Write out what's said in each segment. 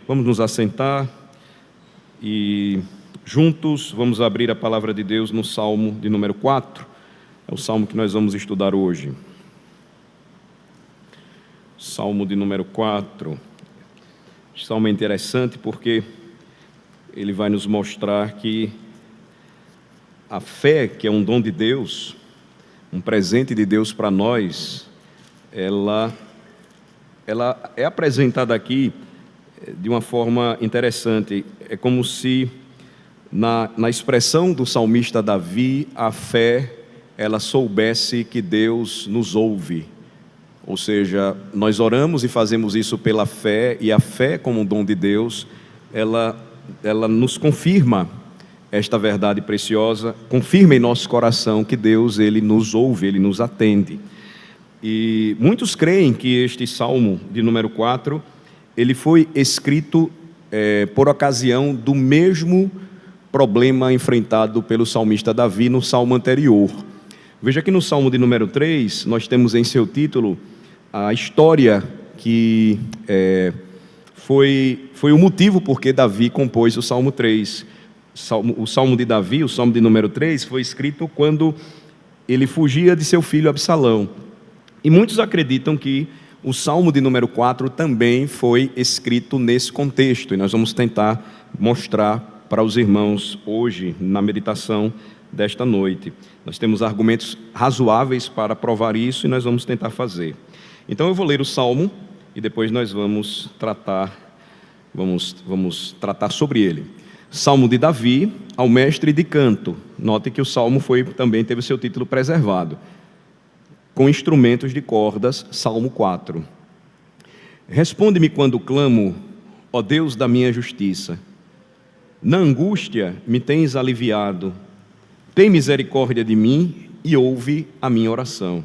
Vamos nos assentar e juntos vamos abrir a palavra de Deus no Salmo de número 4. É o Salmo que nós vamos estudar hoje. Salmo de número 4. Esse Salmo é interessante porque ele vai nos mostrar que a fé, que é um dom de Deus, um presente de Deus para nós, ela é apresentada aqui de uma forma interessante. É como se, na expressão do salmista Davi, a fé, ela soubesse que Deus nos ouve. Ou seja, nós oramos e fazemos isso pela fé, e a fé, como um dom de Deus, ela nos confirma esta verdade preciosa, confirma em nosso coração que Deus, Ele nos ouve, Ele nos atende. E muitos creem que este Salmo de número 4, ele foi escrito por ocasião do mesmo problema enfrentado pelo salmista Davi no Salmo anterior. Veja que no Salmo de número 3, nós temos em seu título a história que foi o motivo por que Davi compôs o Salmo 3. O Salmo de Davi, o Salmo de número 3, foi escrito quando ele fugia de seu filho Absalão. E muitos acreditam que o Salmo de número 4 também foi escrito nesse contexto, e nós vamos tentar mostrar para os irmãos hoje, na meditação desta noite. Nós temos argumentos razoáveis para provar isso, e nós vamos tentar fazer. Então eu vou ler o Salmo, e depois nós vamos tratar sobre ele. Salmo de Davi, ao mestre de canto. Note que o Salmo também teve seu título preservado. Com instrumentos de cordas, Salmo 4. Responde-me quando clamo, ó Deus da minha justiça. Na angústia me tens aliviado. Tem misericórdia de mim e ouve a minha oração.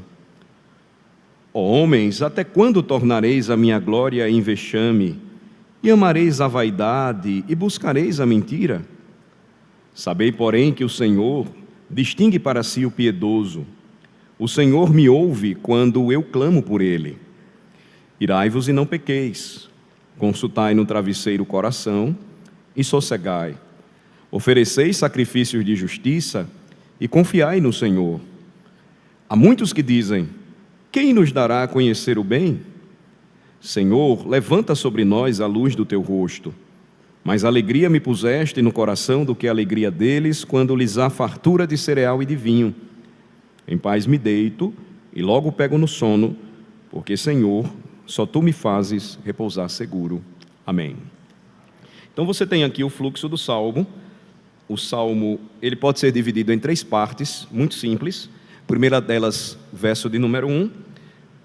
Ó homens, até quando tornareis a minha glória em vexame? E amareis a vaidade e buscareis a mentira? Sabei, porém, que o Senhor distingue para si o piedoso. O Senhor me ouve quando eu clamo por Ele. Irai-vos e não pequeis. Consultai no travesseiro o coração e sossegai. Ofereceis sacrifícios de justiça e confiai no Senhor. Há muitos que dizem, quem nos dará a conhecer o bem? Senhor, levanta sobre nós a luz do teu rosto. Mais alegria me puseste no coração do que a alegria deles, quando lhes há fartura de cereal e de vinho. Em paz me deito e logo pego no sono, porque, Senhor, só Tu me fazes repousar seguro. Amém. Então você tem aqui o fluxo do Salmo. O Salmo, ele pode ser dividido em 3 partes, muito simples. A primeira delas, verso de número 1.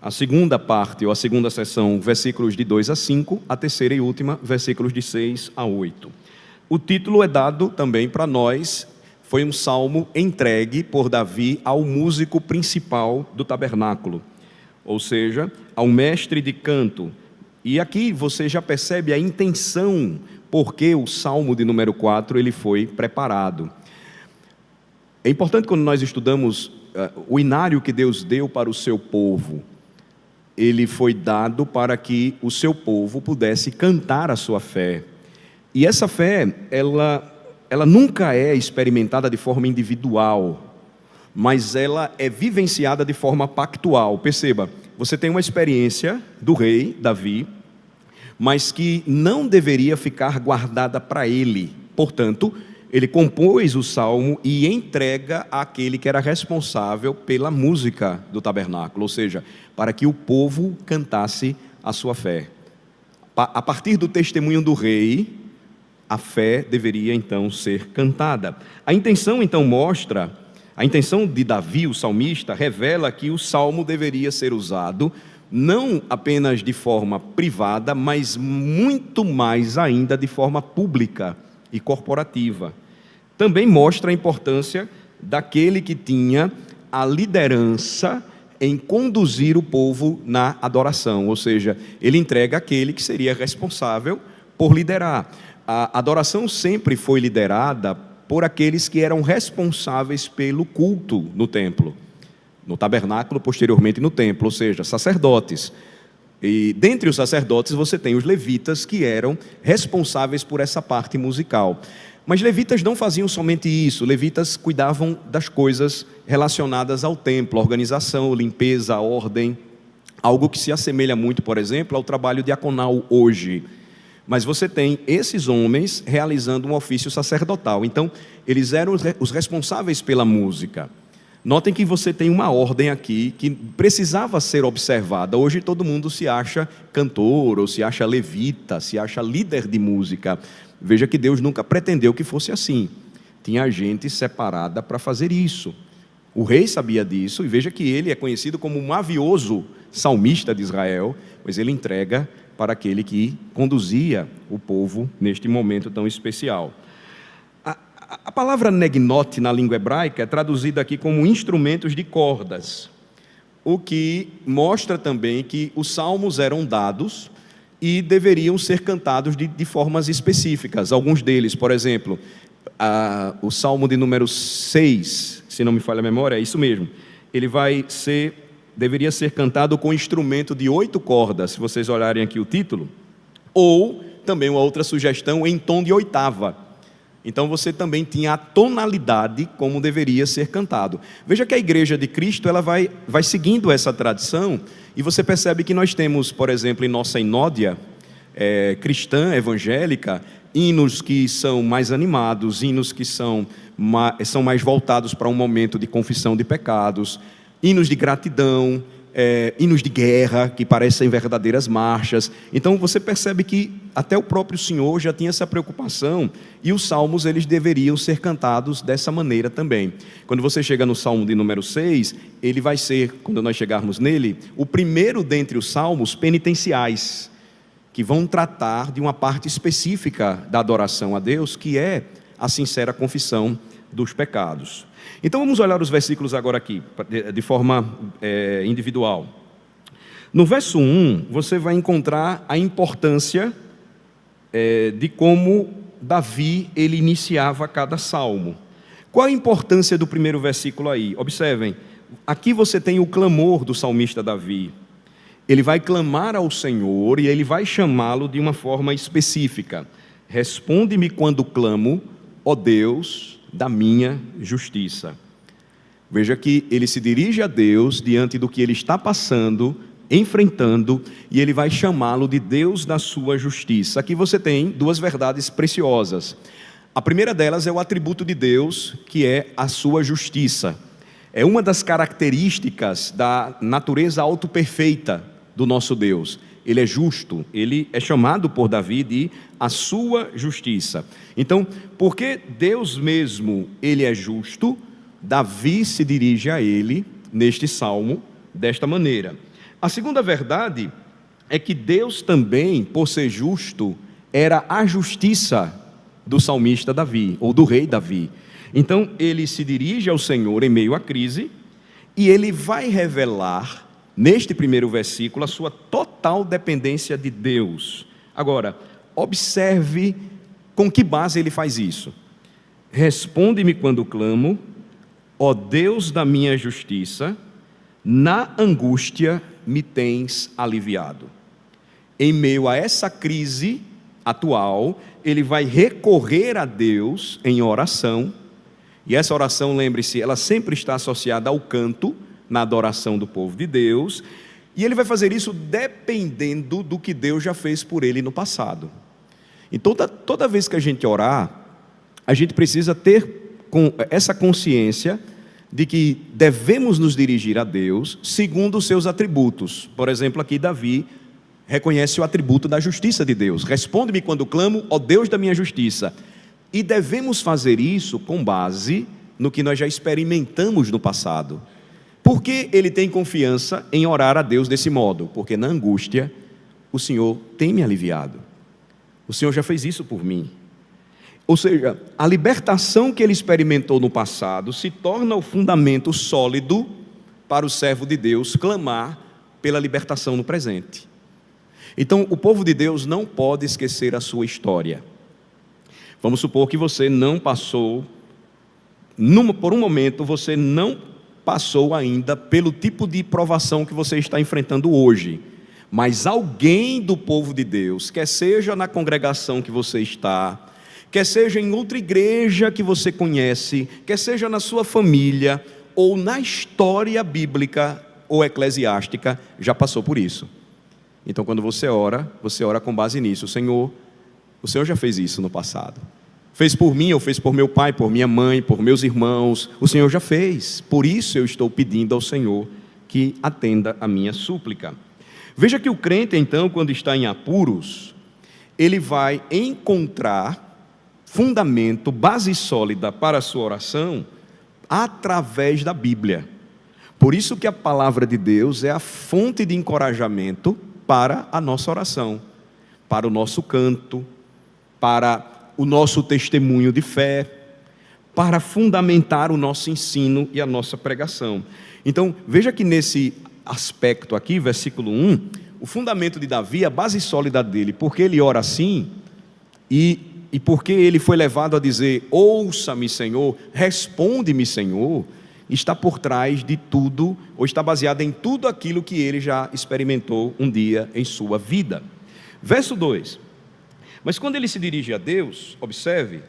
A segunda parte, ou a segunda seção, versículos de 2 a 5. A terceira e última, versículos de 6 a 8. O título é dado também para nós. Foi um salmo entregue por Davi ao músico principal do tabernáculo, ou seja, ao mestre de canto. E aqui você já percebe a intenção por que o salmo de número 4 ele foi preparado. É importante quando nós estudamos o inário que Deus deu para o seu povo. Ele foi dado para que o seu povo pudesse cantar a sua fé. E essa fé, ela nunca é experimentada de forma individual, mas ela é vivenciada de forma pactual. Perceba, você tem uma experiência do rei Davi, mas que não deveria ficar guardada para ele. Portanto, ele compôs o salmo e entrega àquele que era responsável pela música do tabernáculo, ou seja, para que o povo cantasse a sua fé. A partir do testemunho do rei, a fé deveria então ser cantada. A intenção então a intenção de Davi, o salmista, revela que o salmo deveria ser usado não apenas de forma privada, mas muito mais ainda de forma pública e corporativa. Também mostra a importância daquele que tinha a liderança em conduzir o povo na adoração, ou seja, ele entrega aquele que seria responsável por liderar. A adoração sempre foi liderada por aqueles que eram responsáveis pelo culto no templo, no tabernáculo, posteriormente no templo, ou seja, sacerdotes. E dentre os sacerdotes você tem os levitas, que eram responsáveis por essa parte musical. Mas levitas não faziam somente isso, levitas cuidavam das coisas relacionadas ao templo, a organização, limpeza, a ordem, algo que se assemelha muito, por exemplo, ao trabalho diaconal hoje. Mas você tem esses homens realizando um ofício sacerdotal, então eles eram os responsáveis pela música. Notem que você tem uma ordem aqui que precisava ser observada. Hoje todo mundo se acha cantor, ou se acha levita, se acha líder de música. Veja que Deus nunca pretendeu que fosse assim. Tinha gente separada para fazer isso. O rei sabia disso, e veja que ele é conhecido como um mavioso salmista de Israel, pois ele entrega para aquele que conduzia o povo neste momento tão especial. A palavra negnot na língua hebraica é traduzida aqui como instrumentos de cordas, o que mostra também que os salmos eram dados e deveriam ser cantados de formas específicas. Alguns deles, por exemplo, o salmo de número 6, se não me falha a memória, é isso mesmo, ele deveria ser cantado com instrumento de 8 cordas, se vocês olharem aqui o título, ou também uma outra sugestão, em tom de oitava. Então você também tinha a tonalidade como deveria ser cantado. Veja que a Igreja de Cristo ela vai seguindo essa tradição, e você percebe que nós temos, por exemplo, em nossa inódia cristã, evangélica, hinos que são mais animados, hinos que são mais voltados para um momento de confissão de pecados, hinos de gratidão, hinos de guerra, que parecem verdadeiras marchas. Então você percebe que até o próprio Senhor já tinha essa preocupação, e os salmos eles deveriam ser cantados dessa maneira também. Quando você chega no salmo de número 6, ele vai ser, quando nós chegarmos nele, o primeiro dentre os salmos penitenciais, que vão tratar de uma parte específica da adoração a Deus, que é a sincera confissão dos pecados. Então vamos olhar os versículos agora aqui, de forma individual. No verso 1, você vai encontrar a importância de como Davi ele iniciava cada salmo. Qual a importância do primeiro versículo aí? Observem, aqui você tem o clamor do salmista Davi. Ele vai clamar ao Senhor e ele vai chamá-lo de uma forma específica. Responde-me quando clamo, ó Deus da minha justiça. Veja que ele se dirige a Deus diante do que ele está passando, enfrentando, e ele vai chamá-lo de Deus da sua justiça. Aqui você tem duas verdades preciosas. A primeira delas é o atributo de Deus, que é a sua justiça. É uma das características da natureza autoperfeita do nosso Deus. Ele é justo, ele é chamado por Davi de a sua justiça. Então, porque Deus mesmo, ele é justo, Davi se dirige a ele, neste salmo, desta maneira. A segunda verdade é que Deus também, por ser justo, era a justiça do salmista Davi, ou do rei Davi. Então, ele se dirige ao Senhor em meio à crise, e ele vai revelar, neste primeiro versículo, a sua total dependência de Deus. Agora, observe com que base ele faz isso. Responde-me quando clamo, ó Deus da minha justiça, na angústia me tens aliviado. Em meio a essa crise atual, ele vai recorrer a Deus em oração, e essa oração, lembre-se, ela sempre está associada ao canto, na adoração do povo de Deus, e ele vai fazer isso dependendo do que Deus já fez por ele no passado. Então, toda vez que a gente orar, a gente precisa ter essa consciência de que devemos nos dirigir a Deus segundo os seus atributos. Por exemplo, aqui Davi reconhece o atributo da justiça de Deus. Responde-me quando clamo, ó Deus da minha justiça. E devemos fazer isso com base no que nós já experimentamos no passado. Por que ele tem confiança em orar a Deus desse modo? Porque na angústia, o Senhor tem me aliviado. O Senhor já fez isso por mim. Ou seja, a libertação que ele experimentou no passado se torna o fundamento sólido para o servo de Deus clamar pela libertação no presente. Então, o povo de Deus não pode esquecer a sua história. Vamos supor que você não passou, por um momento, você não passou ainda pelo tipo de provação que você está enfrentando hoje. mas alguém do povo de Deus, quer seja na congregação que você está, quer seja em outra igreja que você conhece, quer seja na sua família, ou na história bíblica ou eclesiástica, já passou por isso. Então, quando você ora com base nisso. O Senhor já fez isso no passado. Fez por mim, ou fez por meu pai, por minha mãe, por meus irmãos. O Senhor já fez. Por isso eu estou pedindo ao Senhor que atenda a minha súplica. Veja que o crente, então, quando está em apuros, ele vai encontrar fundamento, base sólida para a sua oração através da Bíblia. Por isso que a palavra de Deus é a fonte de encorajamento para a nossa oração, para o nosso canto, para o nosso testemunho de fé, para fundamentar o nosso ensino e a nossa pregação. Então, veja que nesse aspecto aqui, versículo 1, o fundamento de Davi, a base sólida dele, porque ele ora assim, e porque ele foi levado a dizer, ouça-me Senhor, responde-me Senhor, está por trás de tudo, ou está baseado em tudo aquilo que ele já experimentou um dia em sua vida. Verso 2, mas quando ele se dirige a Deus, observe,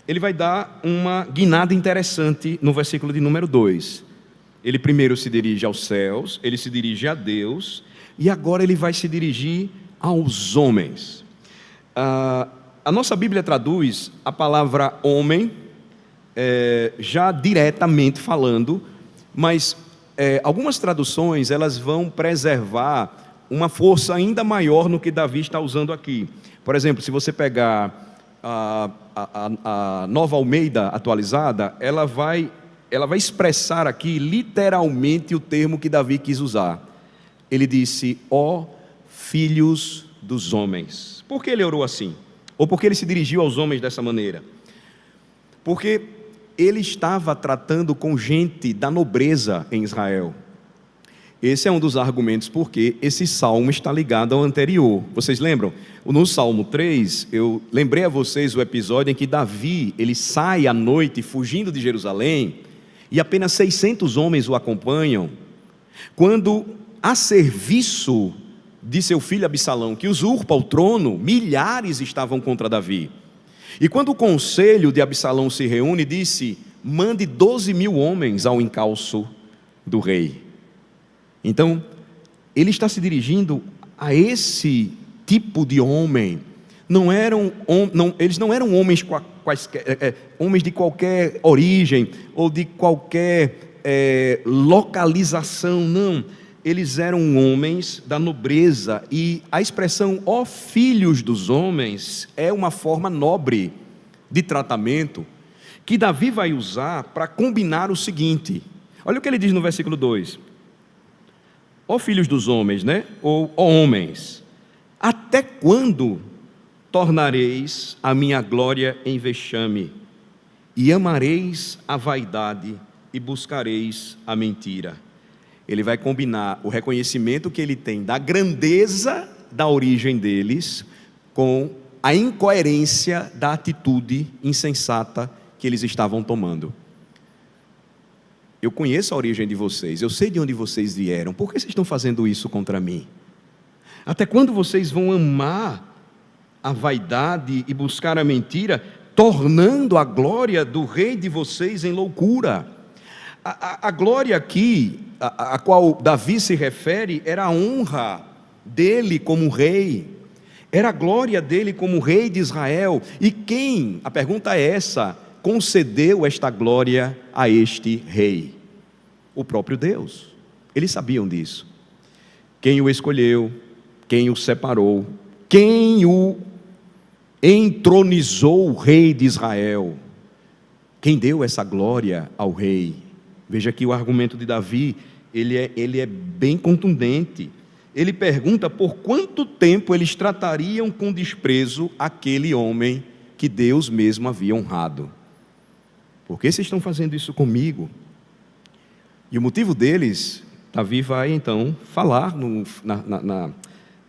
ele vai dar uma guinada interessante no versículo de número 2. Ele primeiro se dirige aos céus, ele se dirige a Deus, e agora ele vai se dirigir aos homens. A nossa Bíblia traduz a palavra homem, já diretamente falando, mas algumas traduções elas vão preservar uma força ainda maior no que Davi está usando aqui. Por exemplo, se você pegar a Nova Almeida atualizada, ela vai expressar aqui literalmente o termo que Davi quis usar. Ele disse, ó filhos dos homens. Por que ele orou assim? Ou por que ele se dirigiu aos homens dessa maneira? Porque ele estava tratando com gente da nobreza em Israel. Esse é um dos argumentos porque esse salmo está ligado ao anterior. Vocês lembram? No Salmo 3, eu lembrei a vocês o episódio em que Davi, ele sai à noite fugindo de Jerusalém, e apenas 600 homens o acompanham, quando a serviço de seu filho Absalão, que usurpa o trono, milhares estavam contra Davi. E quando o conselho de Absalão se reúne, disse, mande 12.000 homens ao encalço do rei. Então, ele está se dirigindo a esse tipo de homem. Eles não eram homens homens de qualquer origem, ou de qualquer localização, não. Eles eram homens da nobreza, e a expressão, ó filhos dos homens, é uma forma nobre de tratamento, que Davi vai usar para combinar o seguinte, olha o que ele diz no versículo 2, ó filhos dos homens, né? Ou ó homens, até quando tornareis a minha glória em vexame, e amareis a vaidade, e buscareis a mentira? Ele vai combinar o reconhecimento que ele tem da grandeza da origem deles com a incoerência da atitude insensata que eles estavam tomando. Eu conheço a origem de vocês, eu sei de onde vocês vieram, por que vocês estão fazendo isso contra mim? Até quando vocês vão amar a vaidade e buscar a mentira, tornando a glória do rei de vocês em loucura? A glória aqui, a qual Davi se refere, era a honra dele como rei, era a glória dele como rei de Israel. E quem, a pergunta é essa, concedeu esta glória a este rei? O próprio Deus. Eles sabiam disso. Quem o escolheu, quem o separou, quem o entronizou o rei de Israel, quem deu essa glória ao rei? Veja que o argumento de Davi, ele é bem contundente. Ele pergunta por quanto tempo eles tratariam com desprezo aquele homem que Deus mesmo havia honrado. Por que vocês estão fazendo isso comigo? E o motivo deles, Davi vai então falar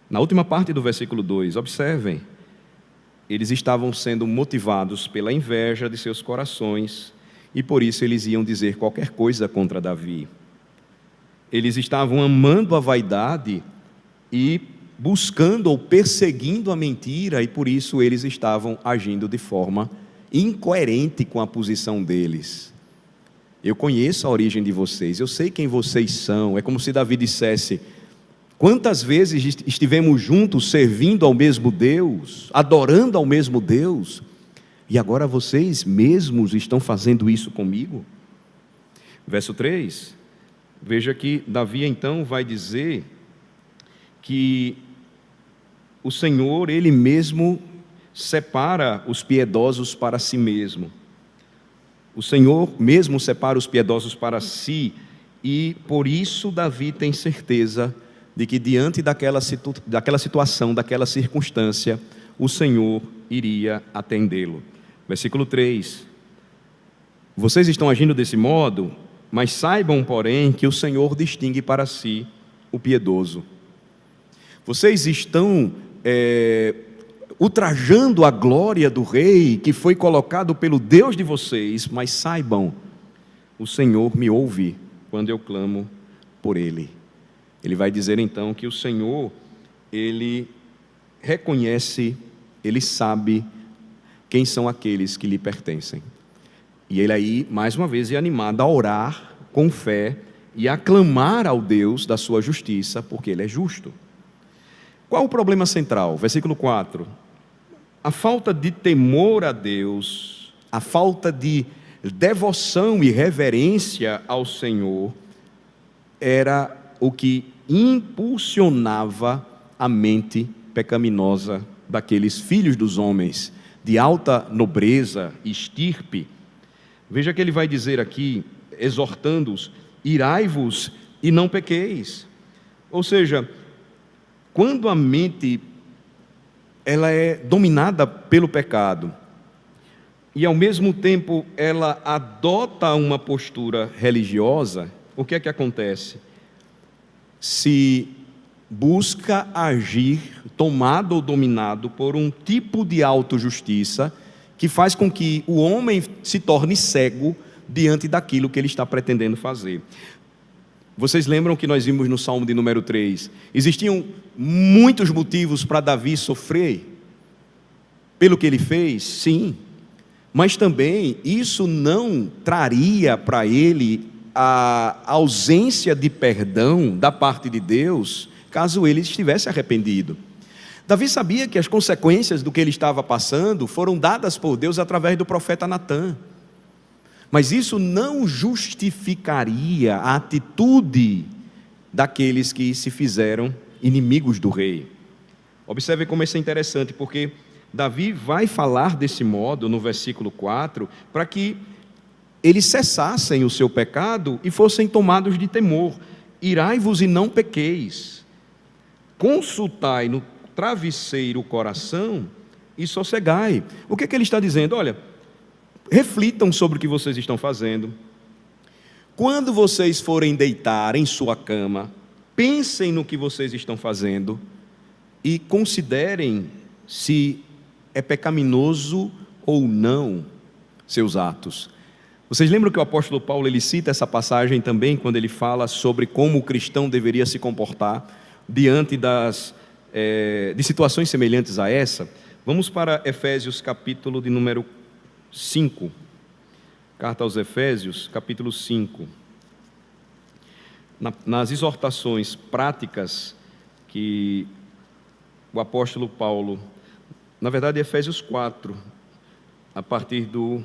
na última parte do versículo 2, observem. Eles estavam sendo motivados pela inveja de seus corações, e por isso eles iam dizer qualquer coisa contra Davi. Eles estavam amando a vaidade e buscando ou perseguindo a mentira, e por isso eles estavam agindo de forma incoerente com a posição deles. Eu conheço a origem de vocês, eu sei quem vocês são. É como se Davi dissesse: quantas vezes estivemos juntos servindo ao mesmo Deus, adorando ao mesmo Deus, e agora vocês mesmos estão fazendo isso comigo? Verso 3, veja que Davi então vai dizer que o Senhor, Ele mesmo separa os piedosos para si mesmo. O Senhor mesmo separa os piedosos para si, e por isso Davi tem certeza de que diante daquela situação, daquela circunstância, o Senhor iria atendê-lo. Versículo 3: vocês estão agindo desse modo, mas saibam, porém, que o Senhor distingue para si o piedoso. Vocês estão ultrajando a glória do rei que foi colocado pelo Deus de vocês, mas saibam, o Senhor me ouve quando eu clamo por ele. Ele vai dizer então que o Senhor, ele reconhece, ele sabe quem são aqueles que lhe pertencem. E ele aí, mais uma vez, é animado a orar com fé e a clamar ao Deus da sua justiça, porque ele é justo. Qual o problema central? Versículo 4. A falta de temor a Deus, a falta de devoção e reverência ao Senhor, era o que impulsionava a mente pecaminosa daqueles filhos dos homens, de alta nobreza e estirpe. Veja que ele vai dizer aqui, exortando-os: irai-vos e não pequeis. Ou seja, quando a mente ela é dominada pelo pecado e ao mesmo tempo ela adota uma postura religiosa, o que é que acontece? Se busca agir tomado ou dominado por um tipo de autojustiça que faz com que o homem se torne cego diante daquilo que ele está pretendendo fazer. Vocês lembram que nós vimos no Salmo de número 3? Existiam muitos motivos para Davi sofrer pelo que ele fez? Sim. Mas também isso não traria para ele a ausência de perdão da parte de Deus, caso ele estivesse arrependido. Davi sabia que as consequências do que ele estava passando foram dadas por Deus através do profeta Natã. Mas isso não justificaria a atitude daqueles que se fizeram inimigos do rei. Observe como isso é interessante, porque Davi vai falar desse modo no versículo 4, para que eles cessassem o seu pecado e fossem tomados de temor. Irai-vos e não pequeis. Consultai no travesseiro o coração e sossegai. O que é que ele está dizendo? Olha, reflitam sobre o que vocês estão fazendo. Quando vocês forem deitar em sua cama, pensem no que vocês estão fazendo e considerem se é pecaminoso ou não seus atos. Vocês lembram que o apóstolo Paulo ele cita essa passagem também quando ele fala sobre como o cristão deveria se comportar diante de situações semelhantes a essa? Vamos para Efésios capítulo de número 5, carta aos Efésios, capítulo 5. Nas exortações práticas que o apóstolo Paulo, na verdade Efésios 4, a partir do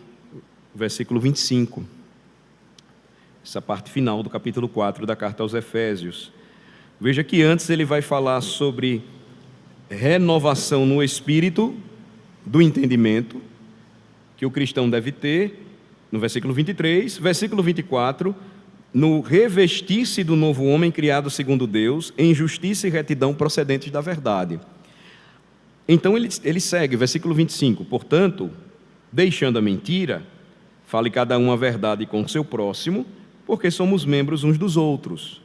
versículo 25, essa parte final do capítulo 4 da carta aos Efésios. Veja que antes ele vai falar sobre renovação no espírito do entendimento, que o cristão deve ter, no versículo 23, versículo 24, no revestir-se do novo homem criado segundo Deus, em justiça e retidão procedentes da verdade. Então ele segue, versículo 25, portanto, deixando a mentira, fale cada um a verdade com o seu próximo, porque somos membros uns dos outros.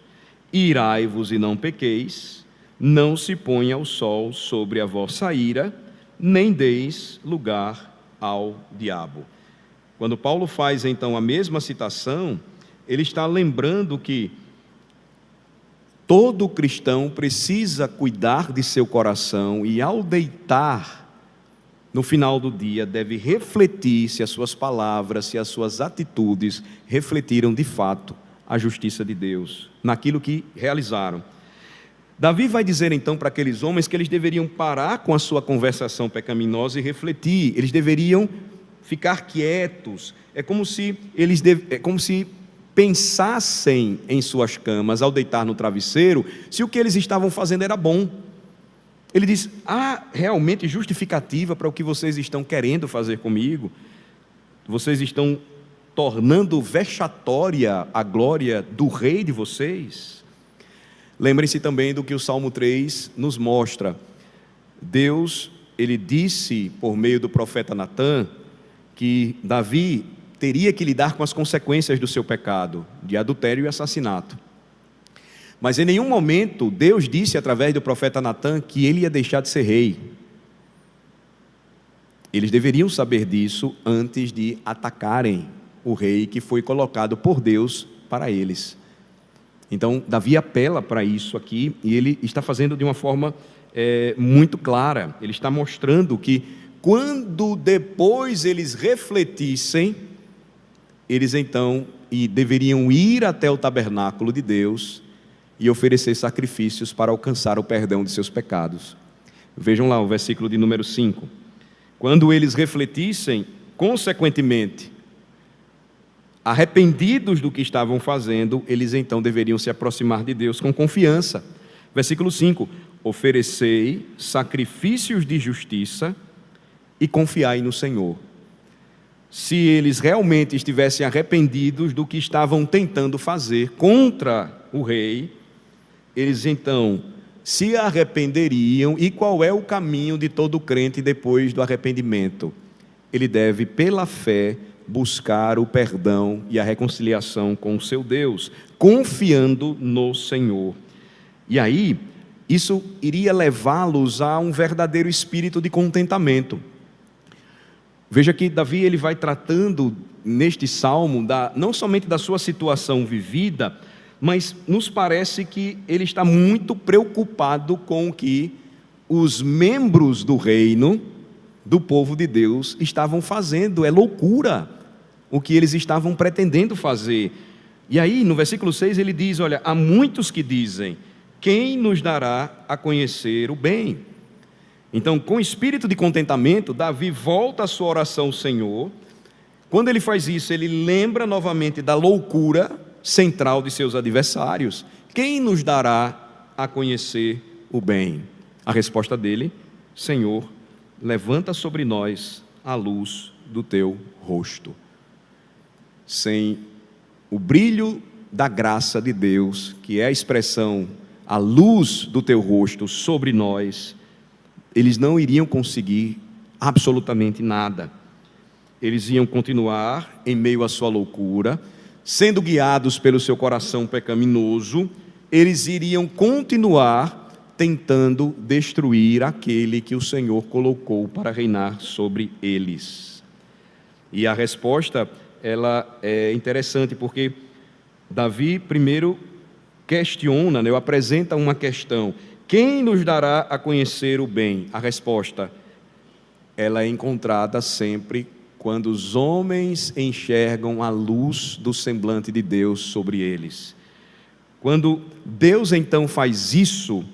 Irai-vos e não pequeis, não se ponha o sol sobre a vossa ira, nem deis lugar ao diabo. Quando Paulo faz então a mesma citação, ele está lembrando que Todo cristão precisa cuidar de seu coração e, ao deitar, no final do dia, deve refletir se as suas palavras, se as suas atitudes refletiram de fato a justiça de Deus, naquilo que realizaram. Davi vai dizer então para aqueles homens que eles deveriam parar com a sua conversação pecaminosa e refletir, eles deveriam ficar quietos. É como se pensassem em suas camas ao deitar no travesseiro, se o que eles estavam fazendo era bom. Ele diz: há realmente justificativa para o que vocês estão querendo fazer comigo? Vocês estão tornando vexatória a glória do rei de vocês? Lembrem-se também do que o Salmo 3 nos mostra. Deus, ele disse por meio do profeta Natã, que Davi teria que lidar com as consequências do seu pecado, de adultério e assassinato. Mas em nenhum momento Deus disse através do profeta Natã que ele ia deixar de ser rei. Eles deveriam saber disso antes de atacarem o rei que foi colocado por Deus para eles. Então Davi apela para isso aqui, e ele está fazendo de uma forma muito clara. Ele está mostrando que quando depois eles refletissem, eles então deveriam ir até o tabernáculo de Deus e oferecer sacrifícios para alcançar o perdão de seus pecados. Vejam lá o versículo de número 5. Quando eles refletissem, consequentemente, arrependidos do que estavam fazendo, eles então deveriam se aproximar de Deus com confiança. Versículo 5: oferecei sacrifícios de justiça e confiai no Senhor. Se eles realmente estivessem arrependidos do que estavam tentando fazer contra o rei, eles então se arrependeriam. E qual é o caminho de todo crente depois do arrependimento? Ele deve, pela fé, buscar o perdão e a reconciliação com o seu Deus, confiando no Senhor. E aí, isso iria levá-los a um verdadeiro espírito de contentamento. Veja que Davi ele vai tratando neste salmo não somente da sua situação vivida, mas nos parece que ele está muito preocupado com o que os membros do reino, do povo de Deus, estavam fazendo. É loucura o que eles estavam pretendendo fazer. E aí no versículo 6 ele diz: olha, há muitos que dizem: quem nos dará a conhecer o bem? Então, com espírito de contentamento, Davi volta a sua oração ao Senhor. Quando ele faz isso, ele lembra novamente da loucura central de seus adversários. Quem nos dará a conhecer o bem? A resposta dele: Senhor, levanta sobre nós a luz do teu rosto. Sem o brilho da graça de Deus, que é a expressão, a luz do teu rosto sobre nós, eles não iriam conseguir absolutamente nada. Eles iam continuar em meio à sua loucura, sendo guiados pelo seu coração pecaminoso. Eles iriam continuar tentando destruir aquele que o Senhor colocou para reinar sobre eles. E a resposta, ela é interessante, porque Davi primeiro questiona, apresenta uma questão: quem nos dará a conhecer o bem? A resposta, ela é encontrada sempre quando os homens enxergam a luz do semblante de Deus sobre eles. Quando Deus então faz isso,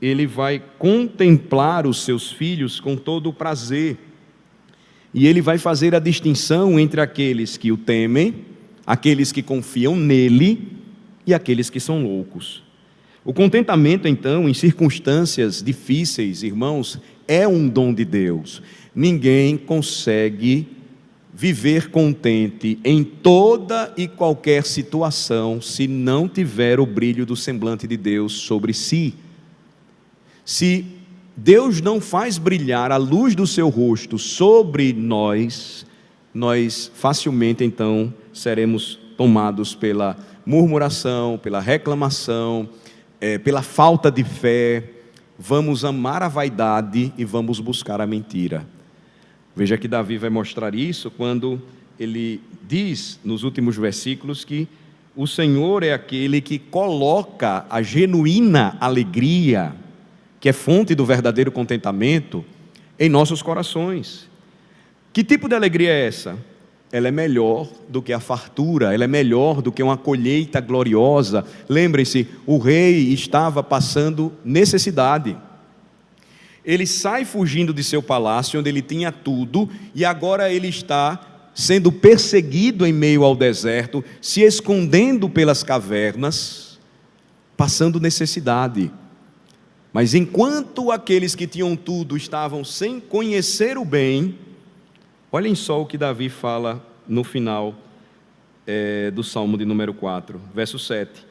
Ele vai contemplar os seus filhos com todo o prazer, e Ele vai fazer a distinção entre aqueles que o temem, aqueles que confiam nele e aqueles que são loucos. O contentamento, então, em circunstâncias difíceis, irmãos, é um dom de Deus. Ninguém consegue viver contente em toda e qualquer situação se não tiver o brilho do semblante de Deus sobre si. Se Deus não faz brilhar a luz do seu rosto sobre nós, nós facilmente, então, seremos tomados pela murmuração, pela reclamação, pela falta de fé. Vamos amar a vaidade e vamos buscar a mentira. Veja que Davi vai mostrar isso quando ele diz nos últimos versículos que o Senhor é aquele que coloca a genuína alegria, que é fonte do verdadeiro contentamento, em nossos corações. Que tipo de alegria é essa? Ela é melhor do que a fartura, ela é melhor do que uma colheita gloriosa. Lembrem-se, o rei estava passando necessidade. Ele sai fugindo de seu palácio, onde ele tinha tudo, e agora ele está sendo perseguido em meio ao deserto, se escondendo pelas cavernas, passando necessidade. Mas enquanto aqueles que tinham tudo estavam sem conhecer o bem, olhem só o que Davi fala no final do Salmo de número 4, verso 7.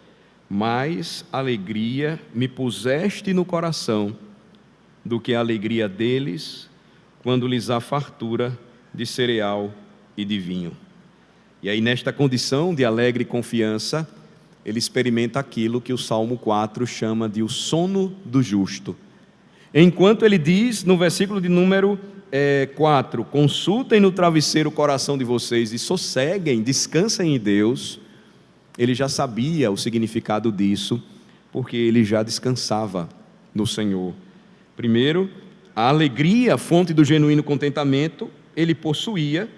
Mais alegria me puseste no coração do que a alegria deles, quando lhes há fartura de cereal e de vinho. E aí, nesta condição de alegre confiança, ele experimenta aquilo que o Salmo 4 chama de o sono do justo. Enquanto ele diz no versículo de número 4, consultem no travesseiro o coração de vocês e sosseguem, descansem em Deus, ele já sabia o significado disso, porque ele já descansava no Senhor. Primeiro, a alegria, fonte do genuíno contentamento, ele possuía,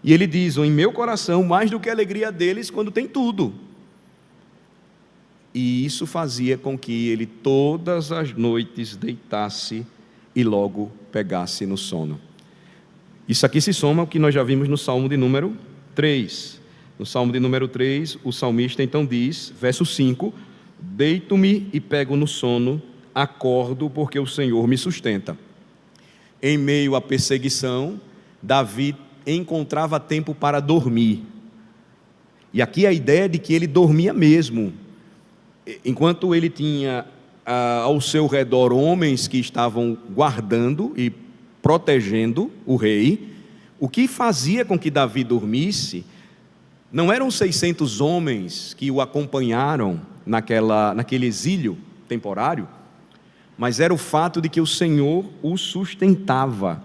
e ele diz, em meu coração, mais do que a alegria deles quando tem tudo. E isso fazia com que ele todas as noites deitasse e logo pegasse no sono. Isso aqui se soma ao que nós já vimos no Salmo de número 3. No Salmo de número 3, o salmista então diz, verso 5, deito-me e pego no sono, acordo porque o Senhor me sustenta. Em meio à perseguição, Davi encontrava tempo para dormir. E aqui a ideia de que ele dormia mesmo. Enquanto ele tinha ao seu redor homens que estavam guardando e protegendo o rei, o que fazia com que Davi dormisse não eram 600 homens que o acompanharam naquele exílio temporário, mas era o fato de que o Senhor o sustentava.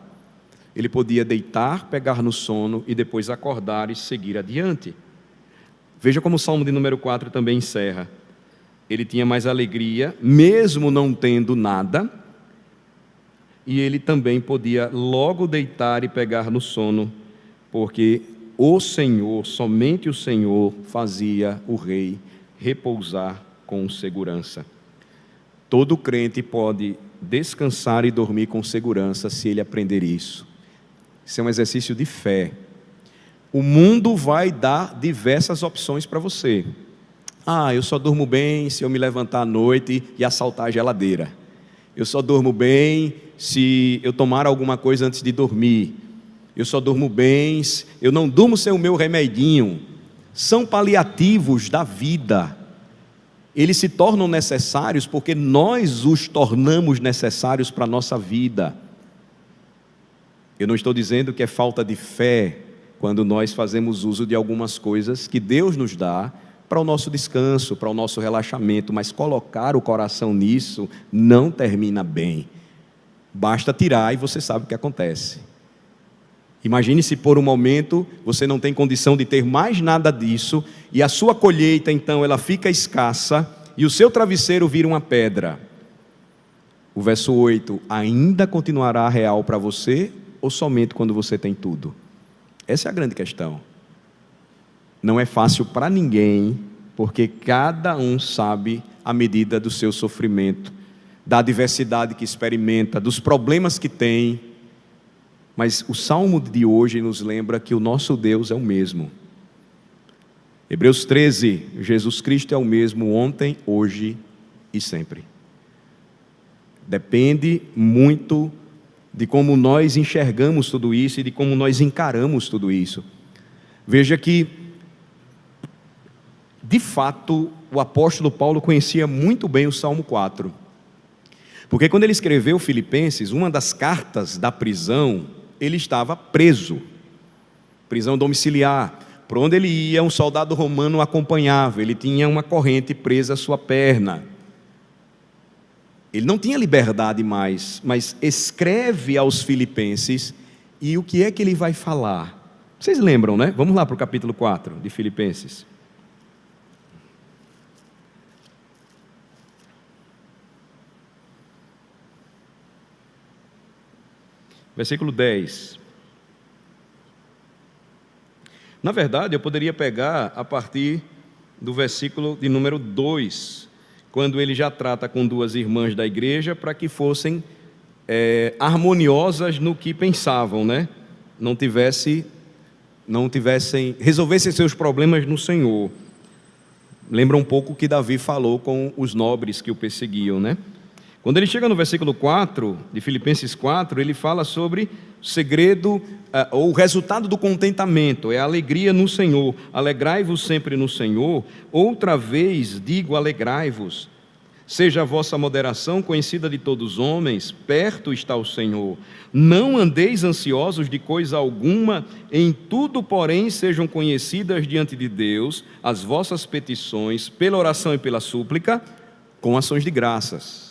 Ele podia deitar, pegar no sono e depois acordar e seguir adiante. Veja como o Salmo de número 4 também encerra. Ele tinha mais alegria, mesmo não tendo nada, e ele também podia logo deitar e pegar no sono, porque o Senhor, somente o Senhor, fazia o rei repousar com segurança. Todo crente pode descansar e dormir com segurança se ele aprender isso. Isso é um exercício de fé. O mundo vai dar diversas opções para você. Eu só durmo bem se eu me levantar à noite e assaltar a geladeira. Eu só durmo bem se eu tomar alguma coisa antes de dormir. Eu só durmo bem, eu não durmo sem o meu remedinho. São paliativos da vida. Eles se tornam necessários porque nós os tornamos necessários para a nossa vida. Eu não estou dizendo que é falta de fé quando nós fazemos uso de algumas coisas que Deus nos dá para o nosso descanso, para o nosso relaxamento, mas colocar o coração nisso não termina bem. Basta tirar e você sabe o que acontece. Imagine se por um momento você não tem condição de ter mais nada disso e a sua colheita então ela fica escassa e o seu travesseiro vira uma pedra. O verso 8, ainda continuará real para você ou somente quando você tem tudo? Essa é a grande questão. Não é fácil para ninguém, porque cada um sabe a medida do seu sofrimento, da adversidade que experimenta, dos problemas que tem. Mas o Salmo de hoje nos lembra que o nosso Deus é o mesmo. Hebreus 13, Jesus Cristo é o mesmo ontem, hoje e sempre. Depende muito de como nós enxergamos tudo isso e de como nós encaramos tudo isso. Veja que, de fato, o apóstolo Paulo conhecia muito bem o Salmo 4. Porque quando ele escreveu Filipenses, uma das cartas da prisão, ele estava preso, prisão domiciliar. Por onde ele ia, um soldado romano o acompanhava, ele tinha uma corrente presa à sua perna. Ele não tinha liberdade mais, mas escreve aos filipenses, e o que é que ele vai falar? Vocês lembram, né? Vamos lá para o capítulo 4 de Filipenses. versículo 10. Na verdade, eu poderia pegar a partir do versículo de número 2, quando ele já trata com duas irmãs da igreja para que fossem harmoniosas no que pensavam, né? Resolvessem seus problemas no Senhor. Lembra um pouco o que Davi falou com os nobres que o perseguiam, né? Quando ele chega no versículo 4, de Filipenses 4, ele fala sobre o segredo, ou o resultado do contentamento, é a alegria no Senhor. Alegrai-vos sempre no Senhor. Outra vez digo, alegrai-vos. Seja a vossa moderação conhecida de todos os homens, perto está o Senhor. Não andeis ansiosos de coisa alguma, em tudo, porém, sejam conhecidas diante de Deus as vossas petições, pela oração e pela súplica, com ações de graças.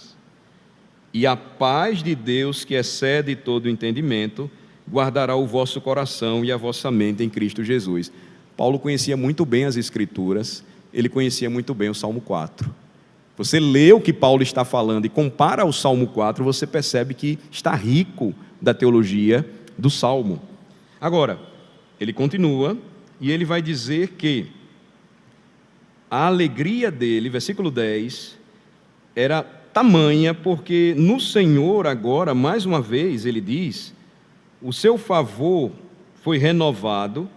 E a paz de Deus, que excede todo entendimento, guardará o vosso coração e a vossa mente em Cristo Jesus. Paulo conhecia muito bem as Escrituras, ele conhecia muito bem o Salmo 4. Você lê o que Paulo está falando e compara ao Salmo 4, você percebe que está rico da teologia do Salmo. Agora, ele continua e ele vai dizer que a alegria dele, versículo 10, era tamanha, porque no Senhor agora, mais uma vez, ele diz, o seu favor foi renovado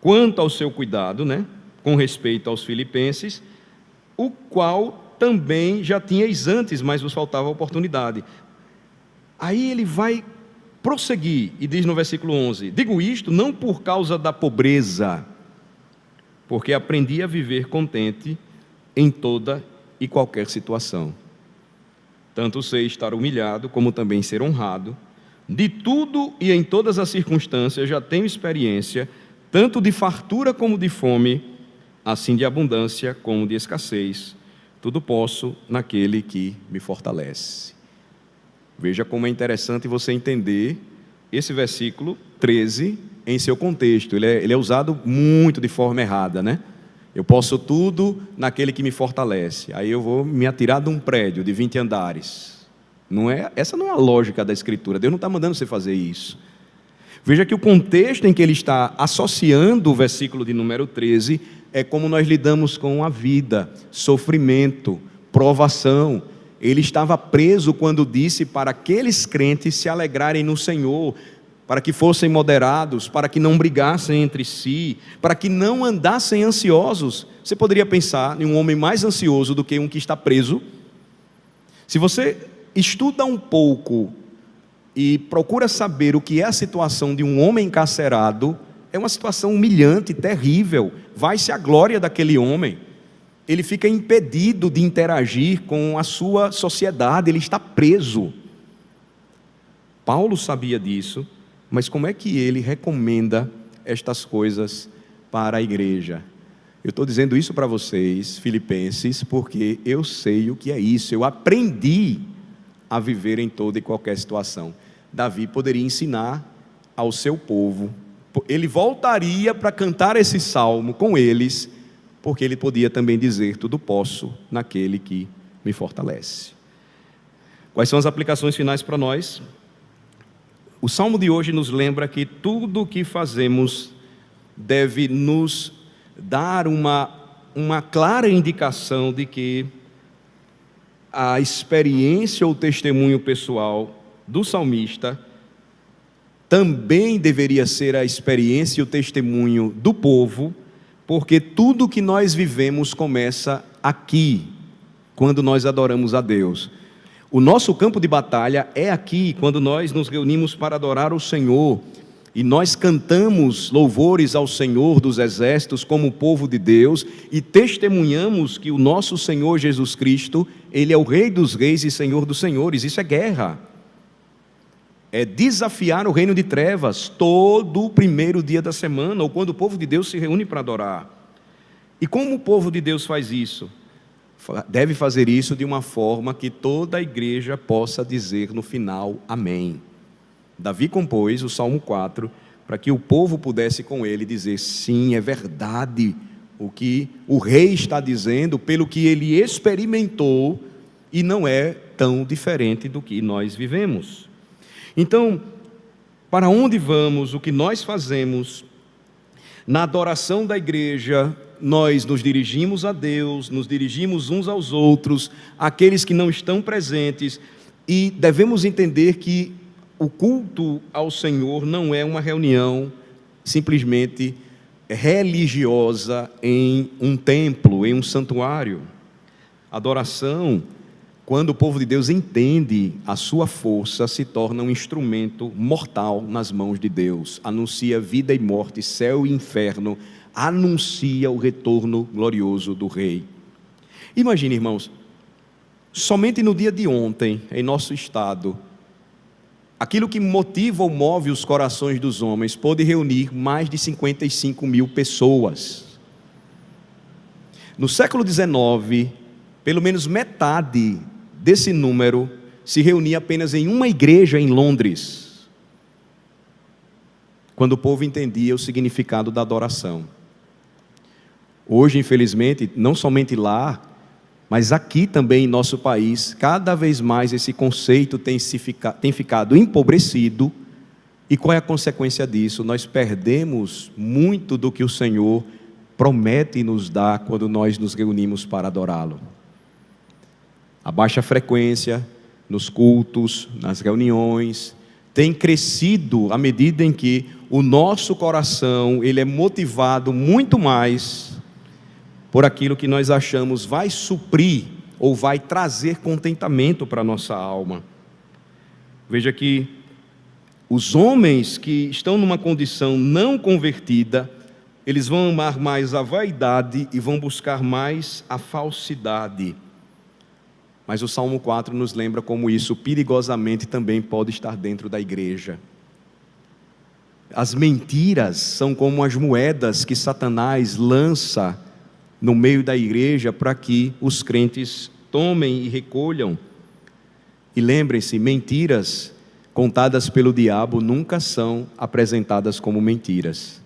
quanto ao seu cuidado, né, com respeito aos filipenses, o qual também já tinhais antes, mas vos faltava oportunidade. Aí ele vai prosseguir e diz no versículo 11, digo isto não por causa da pobreza, porque aprendi a viver contente em toda e qualquer situação. Tanto sei estar humilhado, como também ser honrado. De tudo e em todas as circunstâncias já tenho experiência, tanto de fartura como de fome, assim de abundância como de escassez. Tudo posso naquele que me fortalece. Veja como é interessante você entender esse versículo 13 em seu contexto. Ele é usado muito de forma errada, né? Eu posso tudo naquele que me fortalece. Aí eu vou me atirar de um prédio de 20 andares. Essa não é a lógica da Escritura. Deus não está mandando você fazer isso. Veja que o contexto em que ele está associando o versículo de número 13 é como nós lidamos com a vida, sofrimento, provação. Ele estava preso quando disse para aqueles crentes se alegrarem no Senhor, para que fossem moderados, para que não brigassem entre si, para que não andassem ansiosos. Você poderia pensar em um homem mais ansioso do que um que está preso? Se você estuda um pouco e procura saber o que é a situação de um homem encarcerado, é uma situação humilhante, terrível. Vai-se a glória daquele homem. Ele fica impedido de interagir com a sua sociedade, ele está preso. Paulo sabia disso. Mas como é que ele recomenda estas coisas para a igreja? Eu estou dizendo isso para vocês, filipenses, porque eu sei o que é isso. Eu aprendi a viver em toda e qualquer situação. Davi poderia ensinar ao seu povo. Ele voltaria para cantar esse salmo com eles, porque ele podia também dizer, tudo posso naquele que me fortalece. Quais são as aplicações finais para nós? O Salmo de hoje nos lembra que tudo o que fazemos deve nos dar uma clara indicação de que a experiência ou testemunho pessoal do salmista também deveria ser a experiência e o testemunho do povo, porque tudo que nós vivemos começa aqui, quando nós adoramos a Deus. O nosso campo de batalha é aqui, quando nós nos reunimos para adorar o Senhor, e nós cantamos louvores ao Senhor dos exércitos como povo de Deus, e testemunhamos que o nosso Senhor Jesus Cristo, Ele é o Rei dos reis e Senhor dos senhores. Isso é guerra, é desafiar o reino de trevas, todo o primeiro dia da semana, ou quando o povo de Deus se reúne para adorar. E como o povo de Deus faz isso? Deve fazer isso de uma forma que toda a igreja possa dizer no final, amém. Davi compôs o Salmo 4 para que o povo pudesse com ele dizer, sim, é verdade o que o rei está dizendo, pelo que ele experimentou, e não é tão diferente do que nós vivemos. Então, para onde vamos, o que nós fazemos. Na adoração da igreja, nós nos dirigimos a Deus, nos dirigimos uns aos outros, àqueles que não estão presentes, e devemos entender que o culto ao Senhor não é uma reunião simplesmente religiosa em um templo, em um santuário. Adoração, quando o povo de Deus entende a sua força, se torna um instrumento mortal nas mãos de Deus. Anuncia vida e morte, céu e inferno, anuncia o retorno glorioso do Rei. Imagine, irmãos, somente no dia de ontem, em nosso estado, aquilo que motiva ou move os corações dos homens pôde reunir mais de 55 mil pessoas. No século XIX, pelo menos metade desse número se reunia apenas em uma igreja em Londres, quando o povo entendia o significado da adoração. Hoje, infelizmente, não somente lá, mas aqui também em nosso país, cada vez mais esse conceito tem ficado empobrecido. E qual é a consequência disso? Nós perdemos muito do que o Senhor promete nos dar quando nós nos reunimos para adorá-lo. A baixa frequência nos cultos, nas reuniões, tem crescido à medida em que o nosso coração ele é motivado muito mais por aquilo que nós achamos vai suprir ou vai trazer contentamento para a nossa alma. Veja que os homens que estão numa condição não convertida, eles vão amar mais a vaidade e vão buscar mais a falsidade. Mas o Salmo 4 nos lembra como isso perigosamente também pode estar dentro da igreja. As mentiras são como as moedas que Satanás lança no meio da igreja para que os crentes tomem e recolham. E lembrem-se, mentiras contadas pelo diabo nunca são apresentadas como mentiras.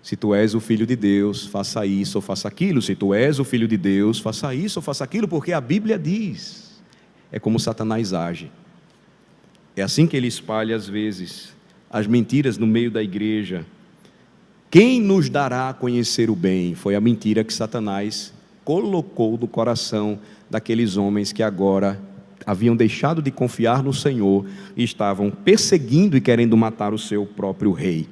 Se tu és o filho de Deus, faça isso ou faça aquilo. Se tu és o filho de Deus, faça isso ou faça aquilo, porque a Bíblia diz. É como Satanás age. É assim que ele espalha às vezes as mentiras no meio da igreja. Quem nos dará a conhecer o bem? Foi a mentira que Satanás colocou no coração daqueles homens que agora haviam deixado de confiar no Senhor e estavam perseguindo e querendo matar o seu próprio rei.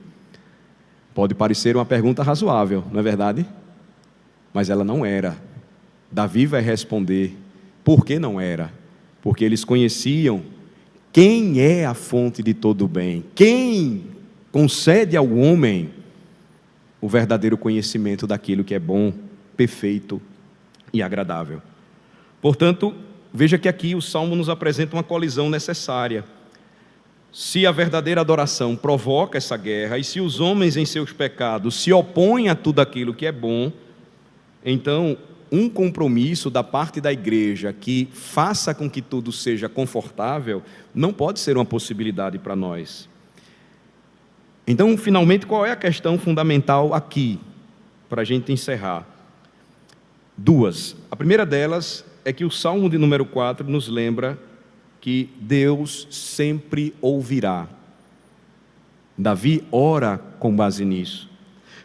Pode parecer uma pergunta razoável, não é verdade? Mas ela não era. Davi vai responder, por que não era? Porque eles conheciam quem é a fonte de todo o bem, quem concede ao homem o verdadeiro conhecimento daquilo que é bom, perfeito e agradável. Portanto, veja que aqui o Salmo nos apresenta uma colisão necessária. Se a verdadeira adoração provoca essa guerra, e se os homens em seus pecados se opõem a tudo aquilo que é bom, então um compromisso da parte da igreja que faça com que tudo seja confortável, não pode ser uma possibilidade para nós. Então, finalmente, qual é a questão fundamental aqui, para a gente encerrar? Duas. A primeira delas é que o Salmo de número 4 nos lembra que Deus sempre ouvirá. Davi ora com base nisso.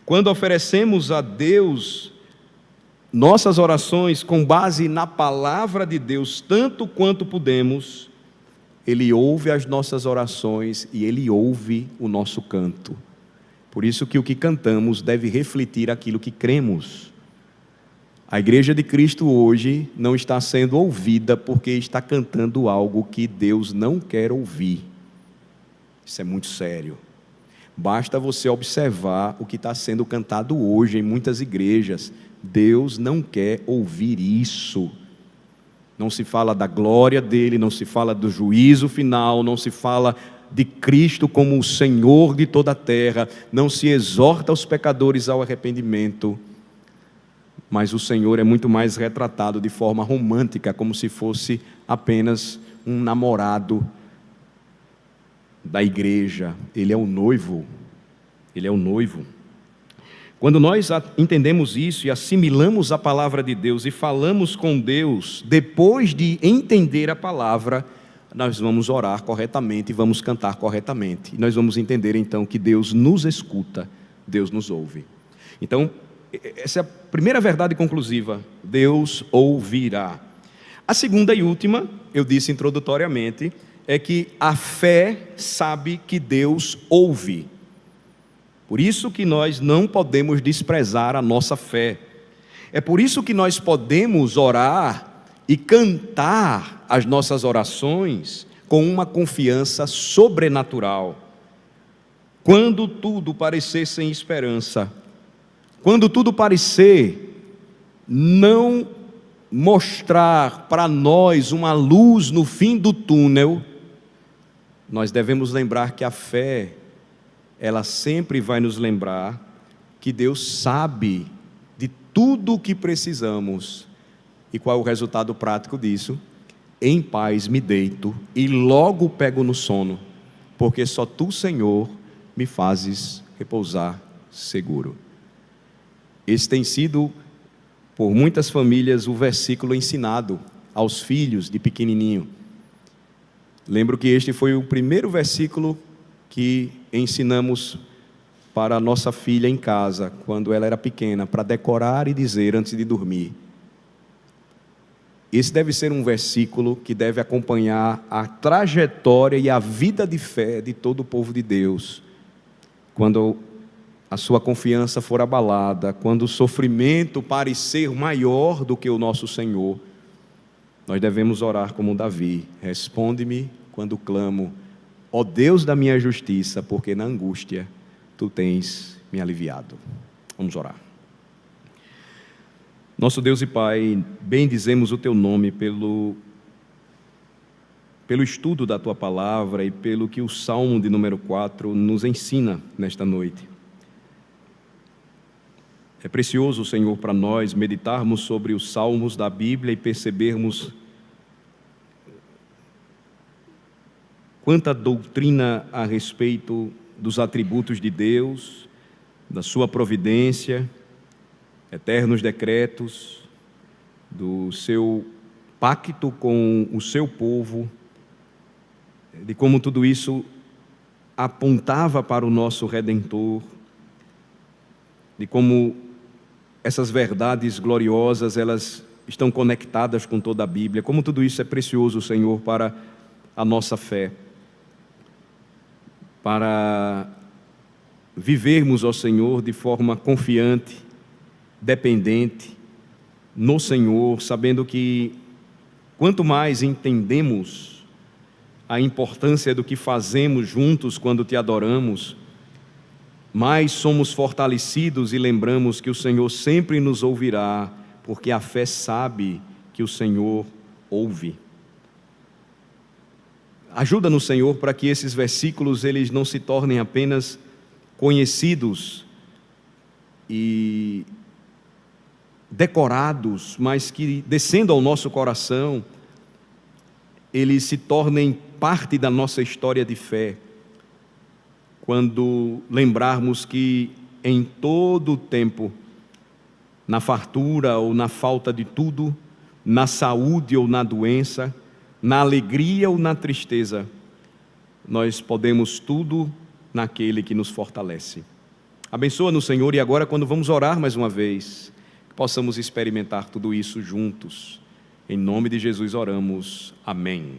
Quando oferecemos a Deus nossas orações com base na palavra de Deus, tanto quanto podemos, Ele ouve as nossas orações e Ele ouve o nosso canto. Por isso que o que cantamos deve refletir aquilo que cremos. A igreja de Cristo hoje não está sendo ouvida porque está cantando algo que Deus não quer ouvir. Isso é muito sério. Basta você observar o que está sendo cantado hoje em muitas igrejas. Deus não quer ouvir isso. Não se fala da glória dele, não se fala do juízo final, não se fala de Cristo como o Senhor de toda a terra, não se exorta os pecadores ao arrependimento, mas o Senhor é muito mais retratado de forma romântica, como se fosse apenas um namorado da igreja. Ele é o noivo, ele é o noivo. Quando nós entendemos isso e assimilamos a palavra de Deus e falamos com Deus, depois de entender a palavra, nós vamos orar corretamente e vamos cantar corretamente. E nós vamos entender então que Deus nos escuta, Deus nos ouve. Então, essa é a primeira verdade conclusiva: Deus ouvirá. A segunda e última, eu disse introdutoriamente, é que a fé sabe que Deus ouve. Por isso que nós não podemos desprezar a nossa fé. É por isso que nós podemos orar e cantar as nossas orações com uma confiança sobrenatural. Quando tudo parecer sem esperança, quando tudo parecer não mostrar para nós uma luz no fim do túnel, nós devemos lembrar que a fé, ela sempre vai nos lembrar que Deus sabe de tudo o que precisamos. E qual é o resultado prático disso? Em paz me deito e logo pego no sono, porque só tu, Senhor, me fazes repousar seguro. Esse tem sido, por muitas famílias, o versículo ensinado aos filhos de pequenininho. Lembro que este foi o primeiro versículo que ensinamos para a nossa filha em casa, quando ela era pequena, para decorar e dizer antes de dormir. Esse deve ser um versículo que deve acompanhar a trajetória e a vida de fé de todo o povo de Deus. Quando a sua confiança for abalada, quando o sofrimento parecer maior do que o nosso Senhor, nós devemos orar como Davi: responde-me quando clamo, ó Deus da minha justiça, porque na angústia tu tens me aliviado. Vamos orar. Nosso Deus e Pai, bendizemos o Teu nome pelo estudo da Tua palavra e pelo que o Salmo de número 4 nos ensina nesta noite. É precioso, Senhor, para nós meditarmos sobre os salmos da Bíblia e percebermos quanta doutrina a respeito dos atributos de Deus, da sua providência, eternos decretos, do seu pacto com o seu povo, de como tudo isso apontava para o nosso Redentor, de como essas verdades gloriosas, elas estão conectadas com toda a Bíblia, como tudo isso é precioso, Senhor, para a nossa fé, para vivermos, ó Senhor, de forma confiante, dependente no Senhor, sabendo que quanto mais entendemos a importância do que fazemos juntos quando Te adoramos, mais somos fortalecidos e lembramos que o Senhor sempre nos ouvirá, porque a fé sabe que o Senhor ouve. Ajuda-nos, Senhor, para que esses versículos eles não se tornem apenas conhecidos e decorados, mas que, descendo ao nosso coração, eles se tornem parte da nossa história de fé, quando lembrarmos que em todo o tempo, na fartura ou na falta de tudo, na saúde ou na doença, na alegria ou na tristeza, nós podemos tudo naquele que nos fortalece. Abençoa-nos, Senhor, e agora, quando vamos orar mais uma vez, que possamos experimentar tudo isso juntos. Em nome de Jesus oramos. Amém.